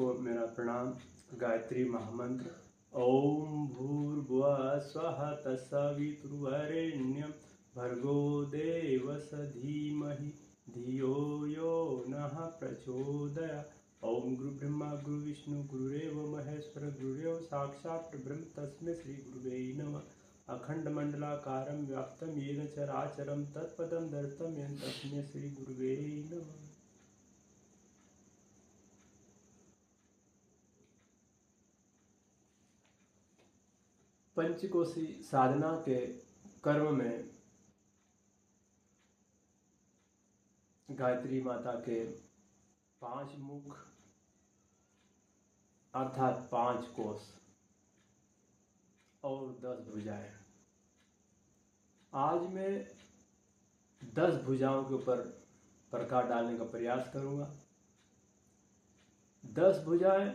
को मेरा प्रणाम। गायत्री महामंत्र ओम भूर्भुवः स्वः तत्सवितुर्वरेण्यं भर्गो देवस्य धीमहि धियो यो नः प्रचोदयात्। ओम गुरु ब्रह्मा गुरु विष्णु गुरुरेव महेश्वर गुरुरेव साक्षात् ब्रह्म तस्मै श्री गुरुवे नमः। अखंड मंडलाकारं व्याप्तं येन चराचरं तत्पदं दर्शितं येन तस्मै श्री गुरुवे नमः। पंचकोशी साधना के कर्म में गायत्री माता के 5 मुख अर्थात 5 कोश और 10 भुजाएं। आज मैं 10 भुजाओं के ऊपर प्रकाश डालने का प्रयास करूंगा। 10 भुजाएं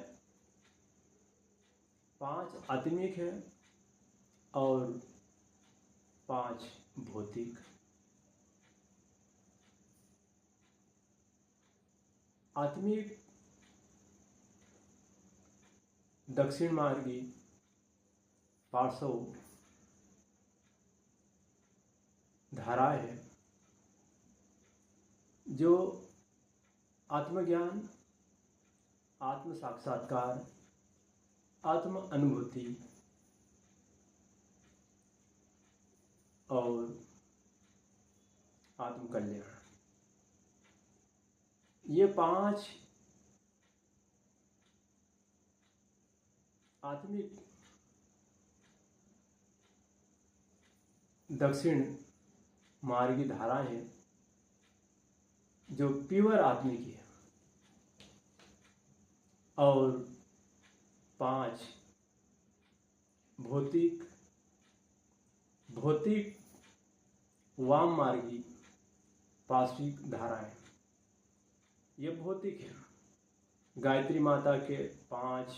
5 आत्मिक हैं और 5 भौतिक। आत्मिक दक्षिण मार्गी पार्श्व धाराएं हैं जो आत्मज्ञान, आत्म साक्षात्कार, आत्म अनुभूति और आत्म कल्याण, ये 5 आत्मिक दक्षिण मार्गी धाराएं हैं जो प्योर आत्मिक है और 5 भौतिक वाम मार्गी पार्श्विक धाराएं, ये भौतिक है। गायत्री माता के 5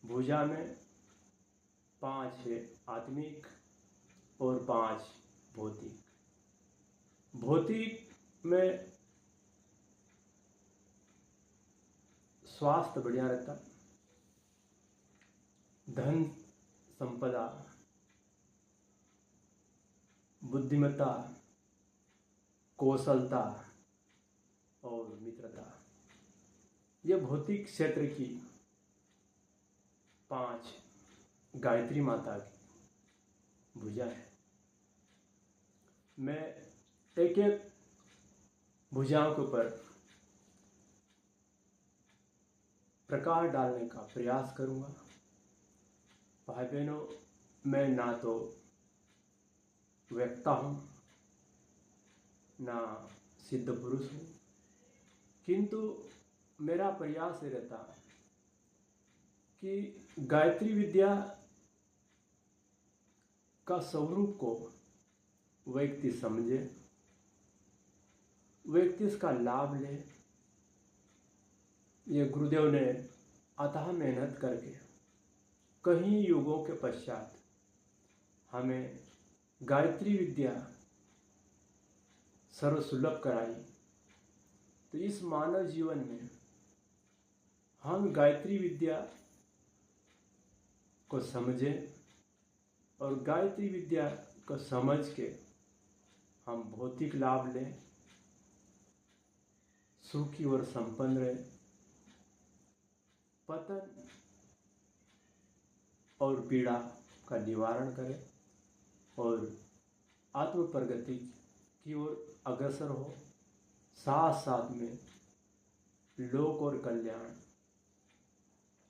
भुजा में 5 है आत्मिक और 5 भौतिक। भौतिक में स्वास्थ्य बढ़िया रहता, धन संपदा, बुद्धिमत्ता, कौशलता और मित्रता, ये भौतिक क्षेत्र की 5 गायत्री माता की भुजा है। मैं एक एक भुजाओं के ऊपर प्रकाश डालने का प्रयास करूंगा। भाई बहनों, मैं ना तो वक्ता हूँ ना सिद्ध पुरुष हूँ, किंतु मेरा प्रयास ये रहता कि गायत्री विद्या का स्वरूप को व्यक्ति समझे, व्यक्ति इसका लाभ ले। ये गुरुदेव ने अथाह मेहनत करके कई युगों के पश्चात हमें गायत्री विद्या सर्वसुलभ कराई। तो इस मानव जीवन में हम गायत्री विद्या को समझें और गायत्री विद्या को समझ के हम भौतिक लाभ लें, सुखी और संपन्न रहे, पतन और पीड़ा का निवारण करें और आत्म प्रगति की ओर अग्रसर हो। साथ साथ में लोक और कल्याण।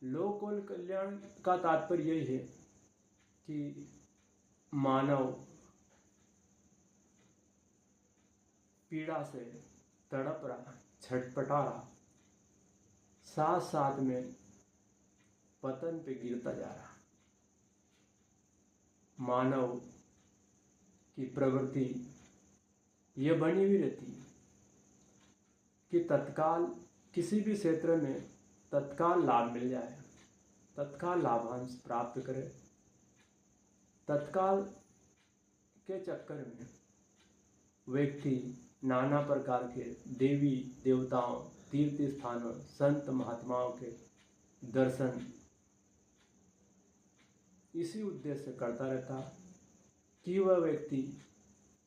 लोक और कल्याण का तात्पर्य यही है कि मानव पीड़ा से तड़प रहा, छटपटा रहा, साथ साथ में पतन पे गिरता जा रहा। मानव की प्रवृत्ति ये बनी हुई रहती है कि तत्काल किसी भी क्षेत्र में तत्काल लाभ मिल जाए, तत्काल लाभांश प्राप्त करे। तत्काल के चक्कर में व्यक्ति नाना प्रकार के देवी देवताओं तीर्थ स्थानों, संत महात्माओं के दर्शन इसी उद्देश्य से करता रहता कि वह व्यक्ति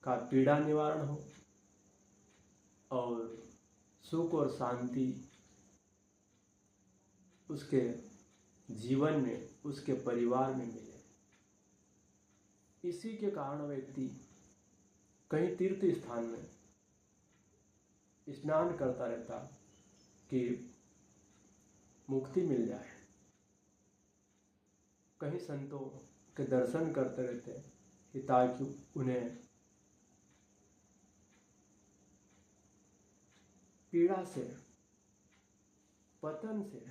का पीड़ा निवारण हो और सुख और शांति उसके जीवन में, उसके परिवार में मिले। इसी के कारण व्यक्ति कहीं तीर्थ स्थान में स्नान करता रहता कि मुक्ति मिल जाए, कहीं संतों के दर्शन करते रहते कि ताकि उन्हें पीड़ा से, पतन से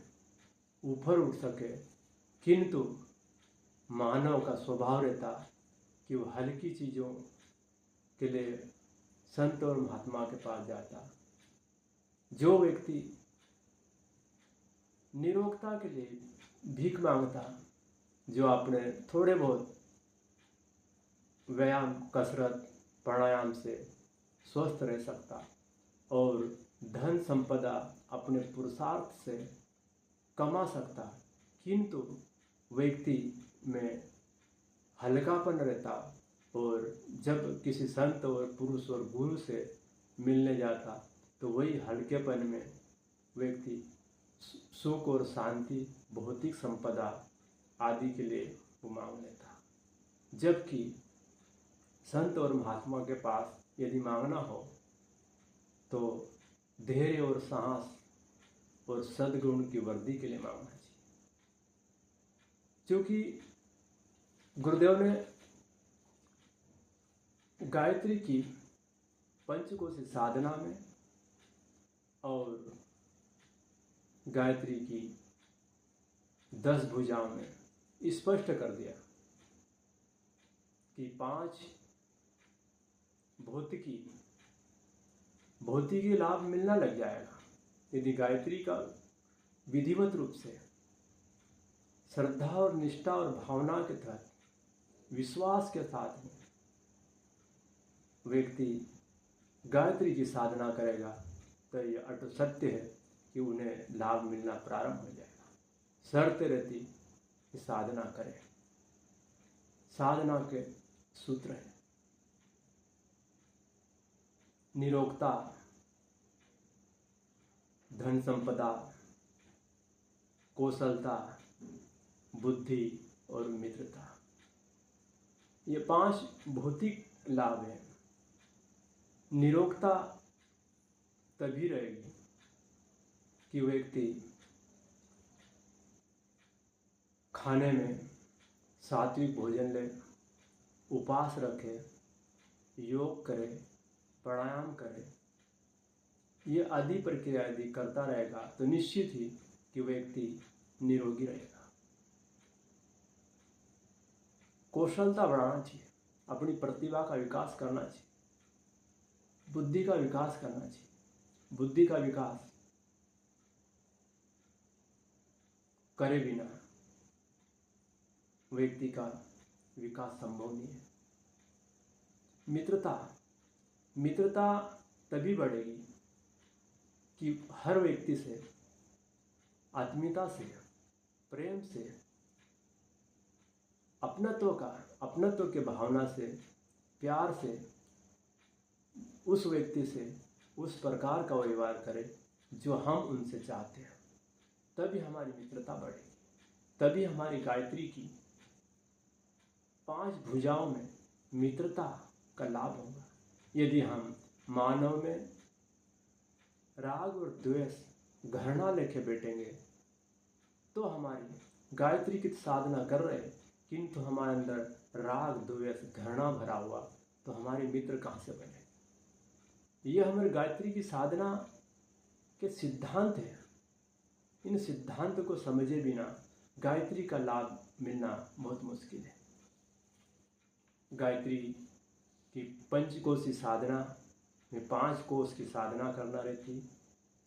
ऊपर उठ सके। किंतु मानव का स्वभाव रहता कि वह हल्की चीज़ों के लिए संत और महात्मा के पास जाता। जो व्यक्ति निरोगता के लिए भीख मांगता, जो अपने थोड़े बहुत व्यायाम, कसरत, प्राणायाम से स्वस्थ रह सकता और धन संपदा अपने पुरुषार्थ से कमा सकता, किंतु व्यक्ति में हल्कापन रहता और जब किसी संत और पुरुष और गुरु से मिलने जाता तो वही हल्केपन में व्यक्ति सुख और शांति, भौतिक संपदा आदि के लिए वो मांग लेता। जबकि संत और महात्मा के पास यदि मांगना हो तो धैर्य और साहस और सद्गुण की वृद्धि के लिए मांगना चाहिए। क्योंकि गुरुदेव ने गायत्री की पंचकोशी साधना में और गायत्री की 10 भुजाओं में स्पष्ट कर दिया कि 5 भौतिकी लाभ मिलना लग जाएगा यदि गायत्री का विधिवत रूप से श्रद्धा और निष्ठा और भावना के तहत विश्वास के साथ में व्यक्ति गायत्री की साधना करेगा तो यह अटल सत्य है कि उन्हें लाभ मिलना प्रारंभ हो जाएगा। शर्त रहती कि साधना करें। साधना के सूत्र हैं निरोगता, धन संपदा, कौशलता, बुद्धि और मित्रता। ये 5 भौतिक लाभ हैं। निरोगता तभी रहेगी कि व्यक्ति खाने में सात्विक भोजन ले, उपवास रखे, योग करे, प्राणायाम करे। ये आदि प्रक्रिया यदि करता रहेगा तो निश्चित ही कि व्यक्ति निरोगी रहेगा। कौशलता बढ़ाना चाहिए, अपनी प्रतिभा का विकास करना चाहिए, बुद्धि का विकास करना चाहिए। बुद्धि का विकास करे बिना व्यक्ति का विकास संभव नहीं है। मित्रता तभी बढ़ेगी कि हर व्यक्ति से आत्मीयता से, प्रेम से, अपनत्व के भावना से, प्यार से उस व्यक्ति से उस प्रकार का व्यवहार करे जो हम उनसे चाहते हैं। तभी हमारी मित्रता बढ़ेगी, तभी हमारी गायत्री की 5 भुजाओं में मित्रता का लाभ होगा। यदि हम मानव में राग और द्वेष, घृणा लेके बैठेंगे तो हमारी गायत्री की साधना कर रहे किंतु हमारे अंदर राग, द्वेष, घृणा भरा हुआ तो हमारे मित्र कहाँ से बने। ये हमारी गायत्री की साधना के सिद्धांत हैं। इन सिद्धांत को समझे बिना गायत्री का लाभ मिलना बहुत मुश्किल है। गायत्री की पंचकोशी साधना में 5 कोश की साधना करना रहती,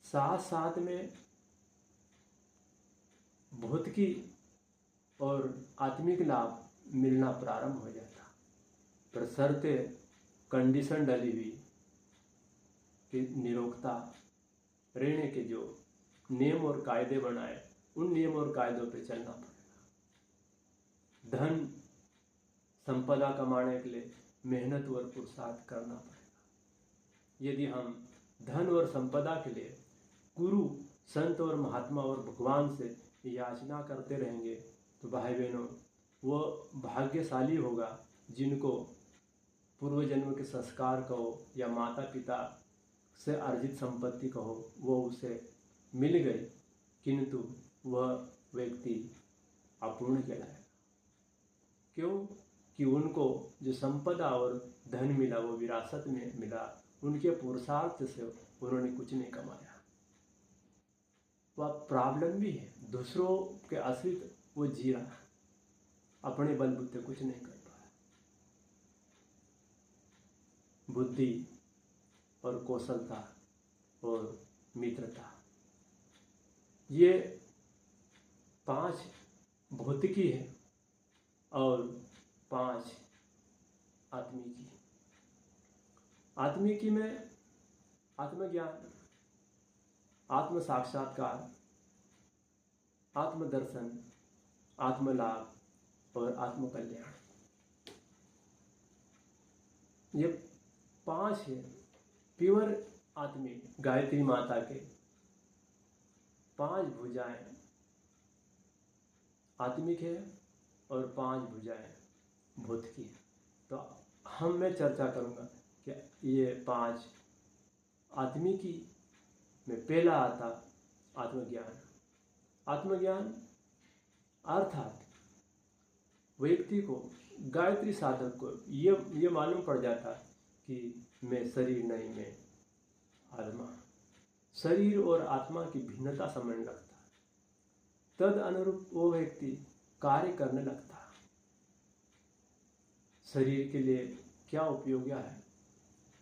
साथ साथ में भौतिकी और आत्मिक लाभ मिलना प्रारंभ हो जाता, पर शर्तें कंडीशन डाली हुई कि निरोगता रहने के जो नियम और कायदे बनाए, उन नियम और कायदों पे चलना पड़ेगा। धन संपदा कमाने के लिए मेहनत और पुरुषार्थ करना पड़ेगा। यदि हम धन और संपदा के लिए गुरु, संत और महात्मा और भगवान से याचना करते रहेंगे तो भाई बहनों, वो भाग्यशाली होगा जिनको पूर्व जन्म के संस्कार कहो या माता पिता से अर्जित संपत्ति कहो, वो उसे मिल गई, किंतु वह व्यक्ति अपूर्ण कहलाएगा। क्यों? कि उनको जो संपदा और धन मिला वो विरासत में मिला, उनके पुरुषार्थ से उन्होंने कुछ नहीं कमाया। वह प्रॉब्लम भी है, दूसरों के आश्रित वो जी रहा है, अपने बलबूते कुछ नहीं कर पाया। बुद्धि और कौशलता और मित्रता, ये 5 भौतिकी है और 5 आत्मिकी। आत्मिकी में आत्मज्ञान, आत्म साक्षात्कार, आत्मदर्शन, आत्मलाभ और आत्मकल्याण, ये 5 है। प्योर आत्मिक गायत्री माता के 5 भुजाएं आत्मिक है और 5 भुजाएं भौतिकी है। तो मैं चर्चा करूंगा कि ये 5 आत्मिकी में पहला आता आत्मज्ञान। आत्मज्ञान अर्थात व्यक्ति को, गायत्री साधक को ये मालूम पड़ जाता कि मैं शरीर नहीं, मैं आत्मा। शरीर और आत्मा की भिन्नता समझने लगता, तद अनुरूप वो व्यक्ति कार्य करने लगता। शरीर के लिए क्या उपयोगी है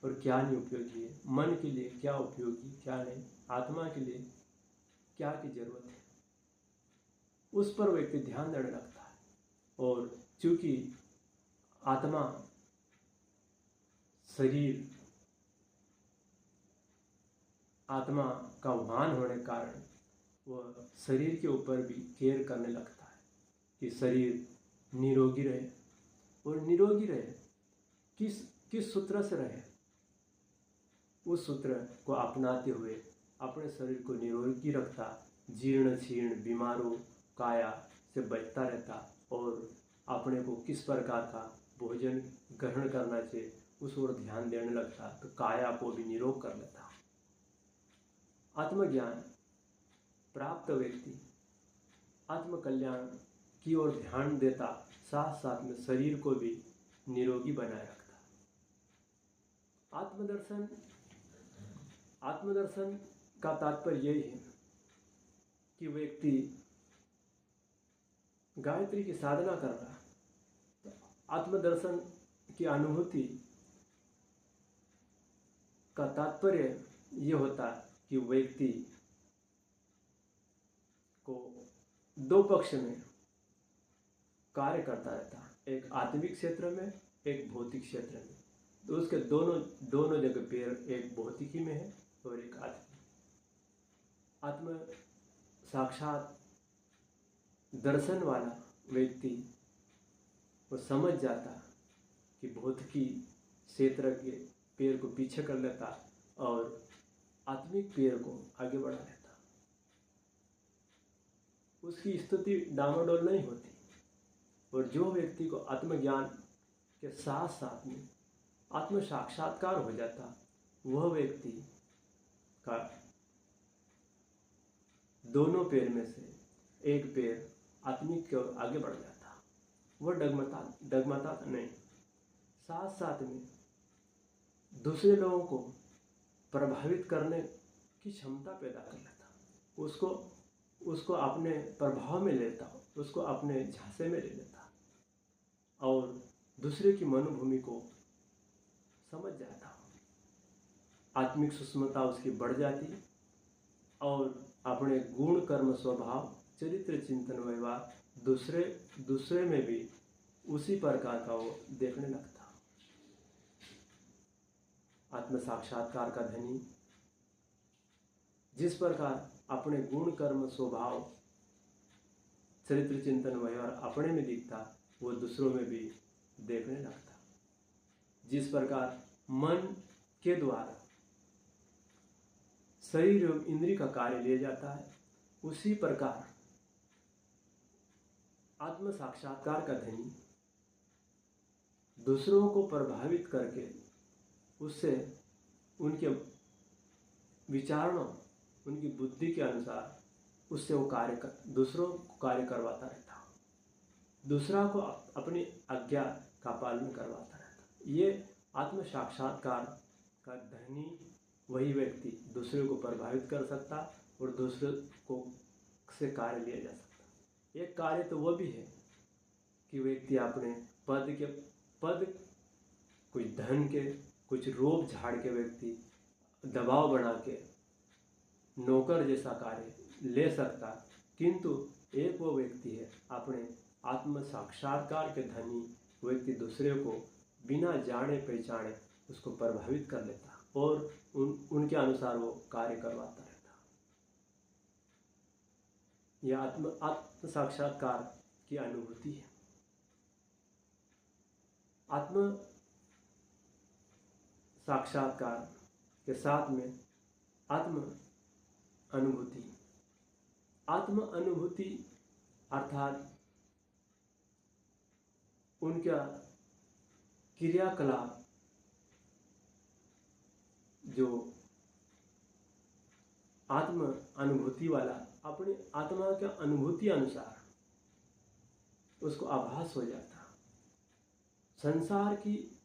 और क्या नहीं उपयोगी है, मन के लिए क्या उपयोगी क्या नहीं, आत्मा के लिए क्या की जरूरत है, उस पर व्यक्ति ध्यान देने लगता है। और चूंकि आत्मा शरीर, आत्मा का वाहन होने के कारण वह शरीर के ऊपर भी केयर करने लगता है कि शरीर निरोगी रहे। और निरोगी रहे किस सूत्र से रहे, उस सूत्र को अपनाते हुए अपने शरीर को निरोगी रखता, जीर्ण शीर्ण बीमारों काया से बचता रहता और अपने को किस प्रकार का भोजन ग्रहण करना चाहिए उस ओर ध्यान देने लगता, तो काया को भी निरोग कर लेता। आत्मज्ञान प्राप्त व्यक्ति आत्मकल्याण की ओर ध्यान देता, साथ साथ में शरीर को भी निरोगी बनाए रखता। आत्मदर्शन का तात्पर्य यही है कि व्यक्ति गायत्री की साधना कर रहा है, आत्मदर्शन की अनुभूति का तात्पर्य ये होता है कि व्यक्ति को 2 पक्ष में कार्य करता रहता है, एक आत्मिक क्षेत्र में, एक भौतिक क्षेत्र में। तो उसके दोनों जगह पैर, एक भौतिकी में है और एक आत्म साक्षात दर्शन वाला व्यक्ति वो समझ जाता कि भौतिकी क्षेत्र के पैर को पीछे कर लेता और आत्मिक पैर को आगे बढ़ा लेता। उसकी स्थिति डामाडोल नहीं होती। और जो व्यक्ति को आत्मज्ञान के साथ साथ में आत्म साक्षात्कार हो जाता, वह व्यक्ति का दोनों पैर में से एक पैर आत्मिक की ओर आगे बढ़ जाता, वह डगमता नहीं, साथ साथ में दूसरे लोगों को प्रभावित करने की क्षमता पैदा कर लेता, उसको अपने प्रभाव में लेता, उसको अपने झांसे में ले लेता और दूसरे की मनोभूमि को समझ जाता। आत्मिक सूक्ष्मता उसकी बढ़ जाती और अपने गुण कर्म स्वभाव चरित्र चिंतन व्यवहार दूसरे में भी उसी प्रकार का वो देखने लगता। आत्म साक्षात्कार का धनी जिस प्रकार अपने गुण कर्म स्वभाव चरित्र चिंतन व्यवहार अपने में दिखता, वो दूसरों में भी देखने लगता। जिस प्रकार मन के द्वारा शरीर एवं इंद्रिय का कार्य लिया जाता है, उसी प्रकार आत्म साक्षात्कार का धनी दूसरों को प्रभावित करके उससे उनके विचारों, उनकी बुद्धि के अनुसार उससे वो दूसरों को कार्य करवाता रहता, दूसरा को अपनी आज्ञा का पालन करवाता रहता। ये आत्म साक्षात्कार का धनी वही व्यक्ति दूसरे को प्रभावित कर सकता और दूसरे को से कार्य लिया जा सकता। एक कार्य तो वो भी है कि व्यक्ति अपने पद कुछ धन के, कुछ रोब झाड़ के व्यक्ति दबाव बना के नौकर जैसा कार्य ले सकता, किंतु एक वो व्यक्ति है अपने आत्म साक्षात्कार के धनी व्यक्ति दूसरे को बिना जाने पहचाने उसको प्रभावित कर लेता और उनके अनुसार वो कार्य करवाता रहता। यह आत्म साक्षात्कार की अनुभूति है। आत्म साक्षात्कार के साथ में आत्म अनुभूति अर्थात उनका क्रियाकलाप जो आत्म अनुभूति वाला अपनी आत्मा के अनुभूति अनुसार उसको आभास हो जाता, संसार की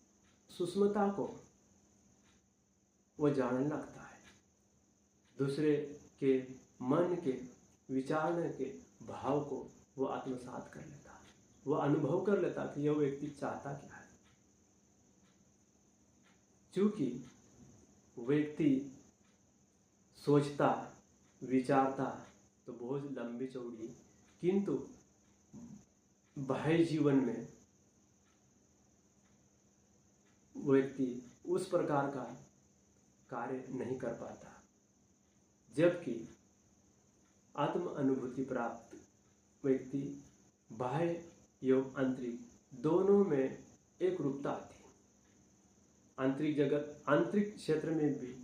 सूक्ष्मता को वो जानने लगता है, दूसरे के मन के विचारने के भाव को वो आत्मसात कर लेता, वो अनुभव कर लेता कि यह व्यक्ति चाहता क्या है। चूंकि व्यक्ति सोचता विचारता तो बहुत लंबी चौड़ी, किंतु बाह्य जीवन में व्यक्ति उस प्रकार का कार्य नहीं कर पाता, जबकि आत्म अनुभूति प्राप्त व्यक्ति बाह्य एवं आंतरिक दोनों में एक रूपता आती है। आंतरिक जगत, आंतरिक क्षेत्र में भी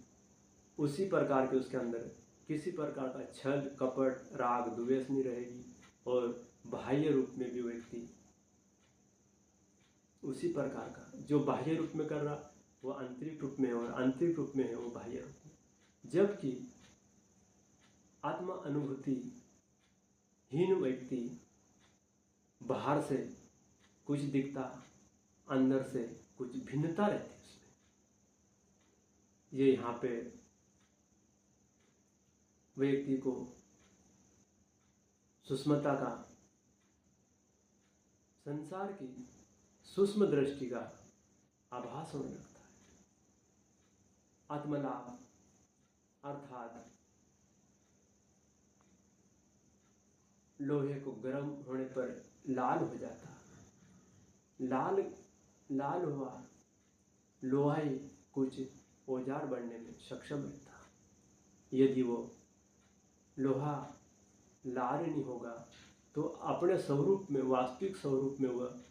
उसी प्रकार के उसके अंदर किसी प्रकार का छल कपट राग द्वेष नहीं रहेगी, और बाह्य रूप में भी व्यक्ति उसी प्रकार का जो बाह्य रूप में कर रहा वो आंतरिक रूप में है, और आंतरिक रूप में है वो बाह्य रूप में। जबकि आत्मा अनुभूति हीन व्यक्ति बाहर से कुछ दिखता, अंदर से कुछ भिन्नता रहती है उसमें। ये यहाँ पे व्यक्ति को सूक्ष्मता का, संसार की सूक्ष्म दृष्टि का आभास होने लगता है। आत्मलाभ अर्थात लोहे को गर्म होने पर लाल हो जाता, लाल हुआ लोहा ही कुछ औजार बनने में सक्षम रहता। यदि वो लोहा लाल नहीं होगा तो अपने स्वरूप में, वास्तविक स्वरूप में वह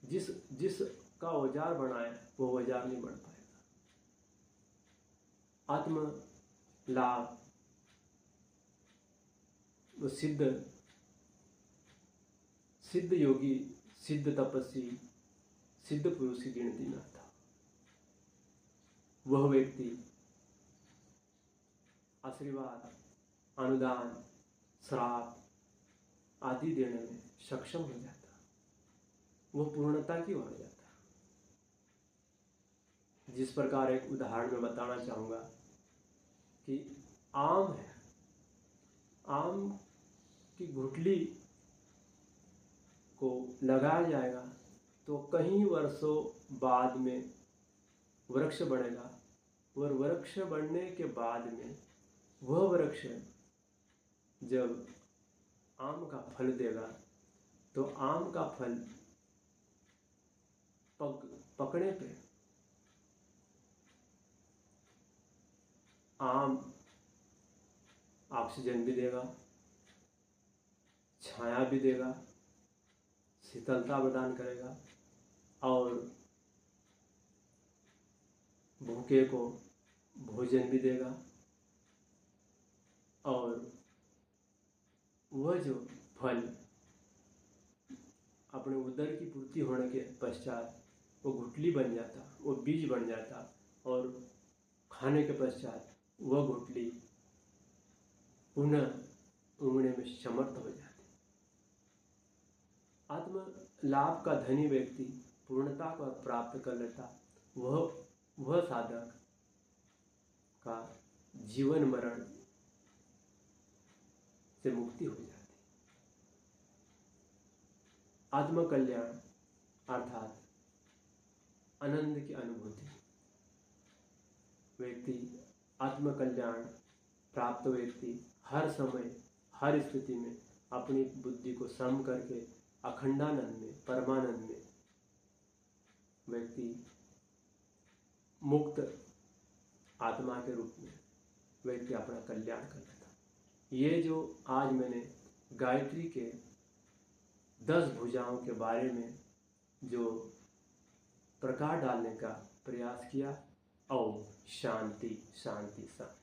जिस का औजार बनाए वो औजार नहीं बन पाएगा। आत्म लाभ वो सिद्ध योगी, सिद्ध तपस्वी, सिद्ध पुरुष की गिनती में आता। वह व्यक्ति आशीर्वाद, अनुदान, श्राप आदि देने में सक्षम हो जाता, वह पूर्णता की ओर जाता। जिस प्रकार एक उदाहरण में बताना चाहूँगा कि आम है, आम की गुठली को लगाया जाएगा तो कई वर्षों बाद में वृक्ष बढ़ेगा, और वृक्ष बढ़ने के बाद में वह वृक्ष जब आम का फल देगा तो आम का फल पकने पे आम ऑक्सीजन भी देगा, छाया भी देगा, शीतलता प्रदान करेगा और भूखे को भोजन भी देगा। और वह जो फल अपने उदर की पूर्ति होने के पश्चात वो गुठली बन जाता, वो बीज बन जाता और खाने के पश्चात वह गुठली पुनः उगने में समर्थ हो जाती। आत्म लाभ का धनी व्यक्ति पूर्णता को प्राप्त कर लेता। वह साधक का जीवन मरण से मुक्ति हो जाती। आत्मकल्याण अर्थात आनंद की अनुभूति। व्यक्ति आत्मकल्याण प्राप्त व्यक्ति हर समय हर स्थिति में अपनी बुद्धि को सम करके अखंडानंद में, परमानंद में व्यक्ति मुक्त आत्मा के रूप में व्यक्ति अपना कल्याण कर लेता। ये जो आज मैंने गायत्री के 10 भुजाओं के बारे में जो प्रकाश डालने का प्रयास किया, ओम शांति शांति शांति।